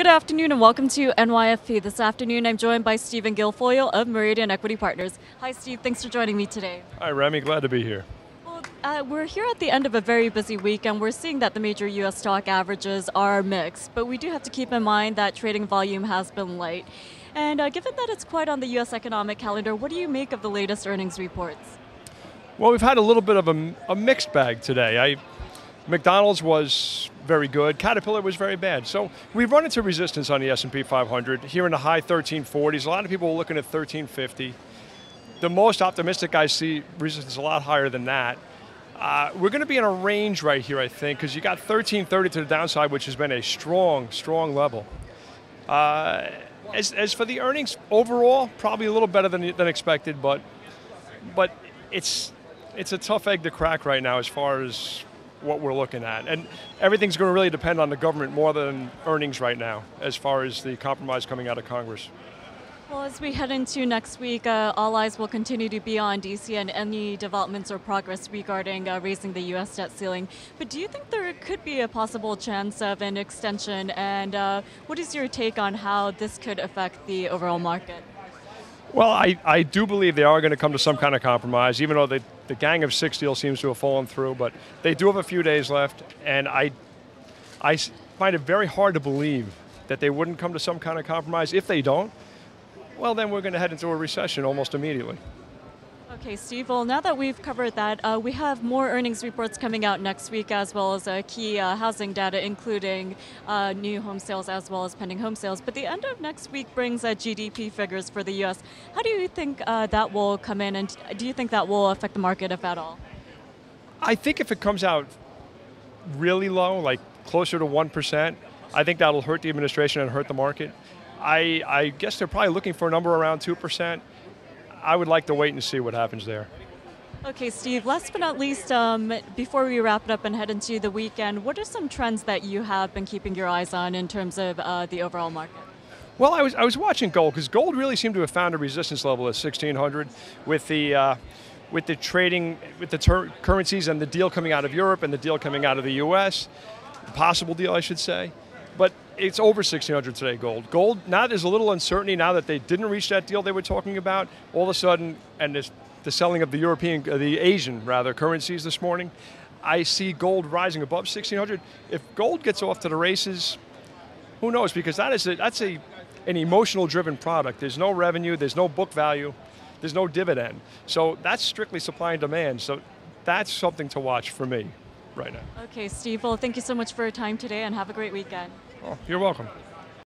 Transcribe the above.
Good afternoon and welcome to NYFP. This afternoon I'm joined by Stephen Guilfoyle of Meridian Equity Partners. Hi Steve, thanks for joining me today. Hi Remy, glad to be here. Well, we're here at the end of a very busy week and we're seeing that the major U.S. stock averages are mixed, but we do have to keep in mind that trading volume has been light. And given that it's quite on the U.S. economic calendar, what do you make of the latest earnings reports? Well, we've had a little bit of a mixed bag today. McDonald's was very good. Caterpillar was very bad. So we've run into resistance on the S&P 500 here in the high 1340s. A lot of people are looking at 1350. The most optimistic I see resistance a lot higher than that. We're going to be in a range right here, I think, because you got 1330 to the downside, which has been a strong level. As for the earnings overall, probably a little better than expected, but it's a tough egg to crack right now as far as what we're looking at. And everything's going to really depend on the government more than earnings right now as far as the compromise coming out of Congress. Well, as we head into next week, all eyes will continue to be on D.C. and any developments or progress regarding raising the U.S. debt ceiling. But do you think there could be a possible chance of an extension? And what is your take on how this could affect the overall market? Well, I do believe they are going to come to some kind of compromise, even though the Gang of Six deal seems to have fallen through. But they do have a few days left, and I find it very hard to believe that they wouldn't come to some kind of compromise. If they don't, well, then we're going to head into a recession almost immediately. Okay, Steve, well, now that we've covered that, we have more earnings reports coming out next week, as well as key housing data, including new home sales as well as pending home sales. But the end of next week brings GDP figures for the U.S. How do you think that will come in, and do you think that will affect the market, if at all? I think if it comes out really low, like closer to 1%, I think that'll hurt the administration and hurt the market. I guess they're probably looking for a number around 2%. I would like to wait and see what happens there. Okay, Steve, last but not least, before we wrap it up and head into the weekend, what are some trends that you have been keeping your eyes on in terms of the overall market? Well, I was watching gold, because gold really seemed to have found a resistance level at 1600 with the trading, with the currencies and the deal coming out of Europe and the deal coming out of the U.S., the possible deal, I should say. But it's over 1600 today, gold. Gold, now there's a little uncertainty now that they didn't reach that deal they were talking about. All of a sudden, and the selling of the Asian currencies this morning, I see gold rising above 1600. If gold gets off to the races, who knows? Because that's an emotional driven product. There's no revenue, there's no book value, there's no dividend. So that's strictly supply and demand. So that's something to watch for me right now. Okay, Steve, well, thank you so much for your time today and have a great weekend. Oh, you're welcome.